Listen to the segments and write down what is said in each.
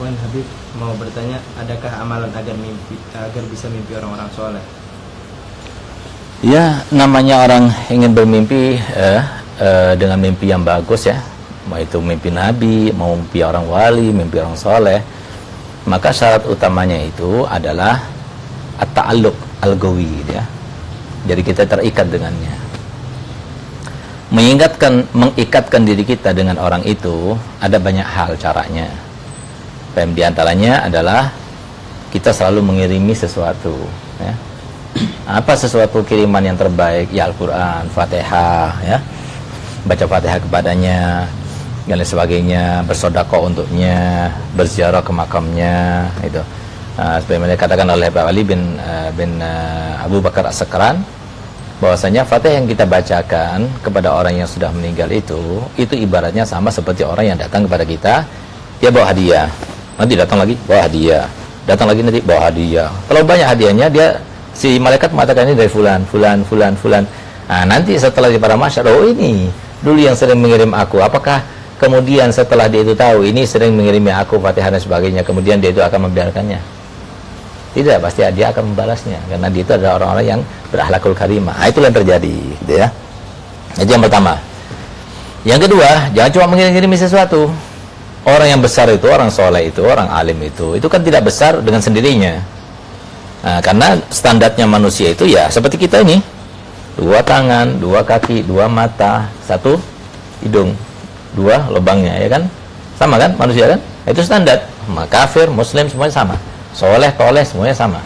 Afwan Habib mau bertanya, adakah amalan agar bisa mimpi orang-orang soleh? Ya, namanya orang ingin bermimpi dengan mimpi yang bagus ya, mau itu mimpi nabi, mau mimpi orang wali, mimpi orang soleh, maka syarat utamanya itu adalah at-ta'alluq al-gawi ya. Jadi kita terikat dengannya. Mengikatkan diri kita dengan orang itu ada banyak hal caranya. Di antaranya adalah kita selalu mengirimi sesuatu ya. Apa sesuatu kiriman yang terbaik? Ya Al-Quran, Fatihah ya, baca Fatihah kepadanya dan lain sebagainya, bersedekah untuknya, berziarah ke makamnya itu. Sebagaimana dikatakan oleh Pak Ali bin Abu Bakar As-Sakran, bahwasanya Fatihah yang kita bacakan kepada orang yang sudah meninggal itu ibaratnya sama seperti orang yang datang kepada kita, dia bawa hadiah, nanti datang lagi bawa hadiah, datang lagi nanti bawa hadiah. Kalau banyak hadiahnya, dia si malaikat mengatakan ini dari fulan. Nah, nanti setelah di para masyarakat, oh ini dulu yang sering mengirim aku. Apakah kemudian setelah dia itu tahu ini sering mengirimi aku Fatihah dan sebagainya, kemudian dia itu akan membiarkannya? Tidak, pasti dia akan membalasnya, karena dia itu adalah orang-orang yang berakhlakul karimah. Nah, itulah yang terjadi gitu ya. Itu yang pertama. Yang kedua, jangan cuma mengirim-ngirimi sesuatu. Orang yang besar itu, orang soleh itu, orang alim itu kan tidak besar dengan sendirinya. Nah, karena standarnya manusia itu ya seperti kita ini, 2 tangan, 2 kaki, 2 mata, 1 hidung, 2 lubangnya, ya kan? Sama kan manusia kan? Itu standar. Kafir, muslim semuanya sama, soleh, toleh semuanya sama.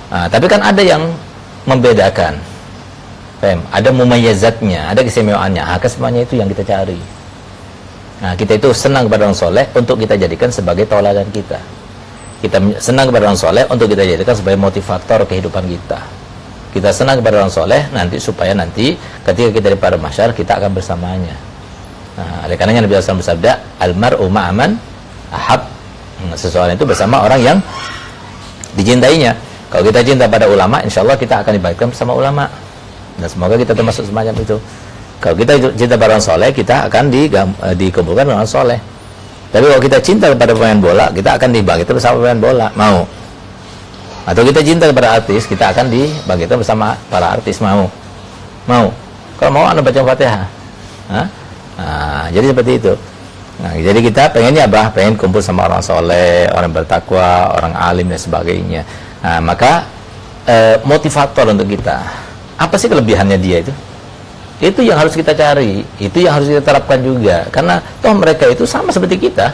Nah, tapi kan ada yang membedakan. Ada mumayyazatnya, ada kesemewaannya. Kesemuanya itu yang kita cari. Nah, kita itu senang kepada orang soleh untuk kita jadikan sebagai tauladan kita. Kita senang kepada orang soleh untuk kita jadikan sebagai motivator kehidupan kita. Kita senang kepada orang soleh supaya nanti ketika kita di padang mahsyar kita akan bersamanya. Nah, oleh karenanya Nabi SAW bersabda, almar'u ma'aman ahab. Seseorang itu bersama orang yang dicintainya. Kalau kita cinta pada ulama, insya Allah kita akan dibaikkan bersama ulama. Dan semoga kita termasuk semacam itu. Kalau kita cinta pada orang soleh, kita akan dikumpulkan dengan orang soleh. Tapi kalau kita cinta kepada pemain bola, kita akan dibangkitkan bersama pemain bola. Mau? Atau kita cinta kepada artis, kita akan dibangkitkan bersama para artis. Mau? Kalau mau, Anda baca Fatihah. Nah, jadi seperti itu. Nah, jadi kita pengennya apa? Pengen kumpul sama orang soleh, orang bertakwa, orang alim dan sebagainya. Nah, maka motivator untuk kita. Apa sih kelebihannya dia itu? Itu yang harus kita cari, itu yang harus kita terapkan juga. Karena toh mereka itu sama seperti kita,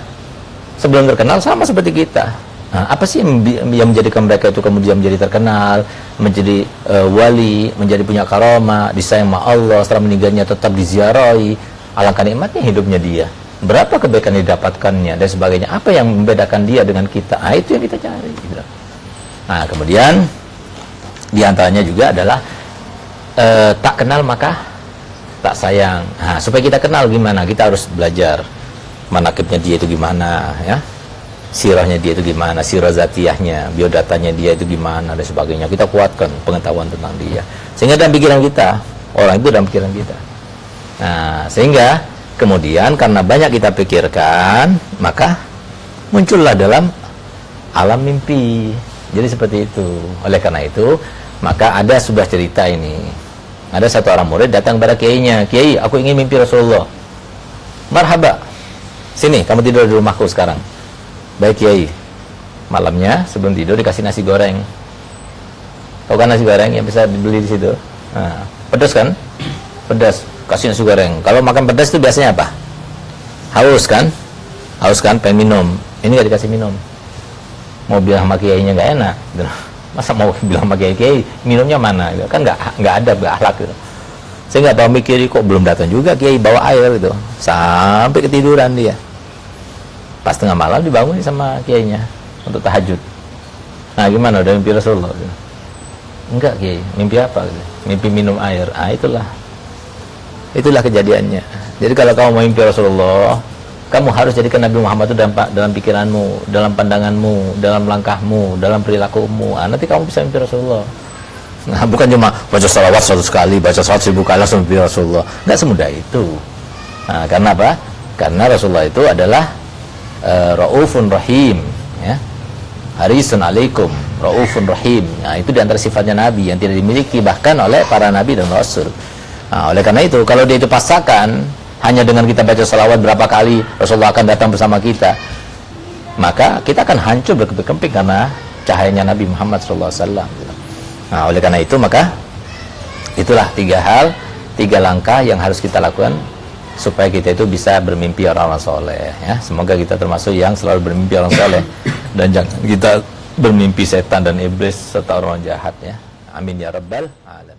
sebelum terkenal sama seperti kita. Nah, apa sih yang menjadikan mereka itu kemudian menjadi terkenal, menjadi wali, menjadi punya karamah, disayang sama Allah, setelah meninggalnya tetap diziarahi, alangkah nikmatnya hidupnya dia, berapa kebaikan yang didapatkannya dan sebagainya. Apa yang membedakan dia dengan kita? Itu yang kita cari gitu. Nah, kemudian diantaranya juga adalah tak kenal maka tak sayang. Nah, supaya kita kenal gimana, kita harus belajar manakibnya dia itu gimana ya, sirahnya dia itu gimana, sirah zatiyahnya, biodatanya dia itu gimana dan sebagainya. Kita kuatkan pengetahuan tentang dia sehingga dalam pikiran kita, orang itu dalam pikiran kita. Nah, sehingga kemudian karena banyak kita pikirkan, maka muncullah dalam alam mimpi. Jadi seperti itu. Oleh karena itu, maka ada sebuah cerita ini. Ada satu orang murid datang kepada kiainya, "Kiai, aku ingin mimpi Rasulullah." "Marhaba, sini kamu tidur di rumahku sekarang." "Baik Kiai." Malamnya sebelum tidur dikasih nasi goreng. Tahu kan nasi goreng yang bisa dibeli di situ? Nah, pedas kan? Pedas, kasih nasi goreng. Kalau makan pedas itu biasanya apa? Haus kan? Haus kan, pengen minum. Ini nggak dikasih minum. Mau bilang sama kiainya nggak enak. Masa mau bilang sama kiai minumnya mana? Kan nggak ada akhlak gitu. Saya nggak tahu mikir kok belum datang juga kiai bawa air gitu. Sampai ketiduran dia. Pas tengah malam dibangun sama kiainya untuk tahajud. Nah, gimana udah mimpi Rasulullah? Gitu. Enggak kiai, mimpi apa? Gitu. Mimpi minum air. Itulah kejadiannya. Jadi kalau kamu mau mimpi Rasulullah, kamu harus jadikan Nabi Muhammad itu dalam pikiranmu, dalam pandanganmu, dalam langkahmu, dalam perilakumu. Nanti kamu bisa mimpi Rasulullah. Nah, bukan cuma baca salawat 100 kali, baca 100.000 kali langsung mimpi Rasulullah. Nggak semudah itu. Nah, karena apa? Karena Rasulullah itu adalah Raufun Rahim, ya. Harisun alaikum, Raufun Rahim. Nah, itu diantara sifatnya Nabi yang tidak dimiliki bahkan oleh para Nabi dan Rasul. Nah, oleh karena itu, kalau dia itu paksakan hanya dengan kita baca salawat berapa kali Rasulullah akan datang bersama kita, maka kita akan hancur berkeping-keping karena cahayanya Nabi Muhammad SAW. Nah, oleh karena itu, maka itulah 3 hal, 3 langkah yang harus kita lakukan supaya kita itu bisa bermimpi orang-orang soleh, ya. Semoga kita termasuk yang selalu bermimpi orang soleh dan jangan kita bermimpi setan dan iblis serta orang jahat, ya. Amin ya rabbal alamin.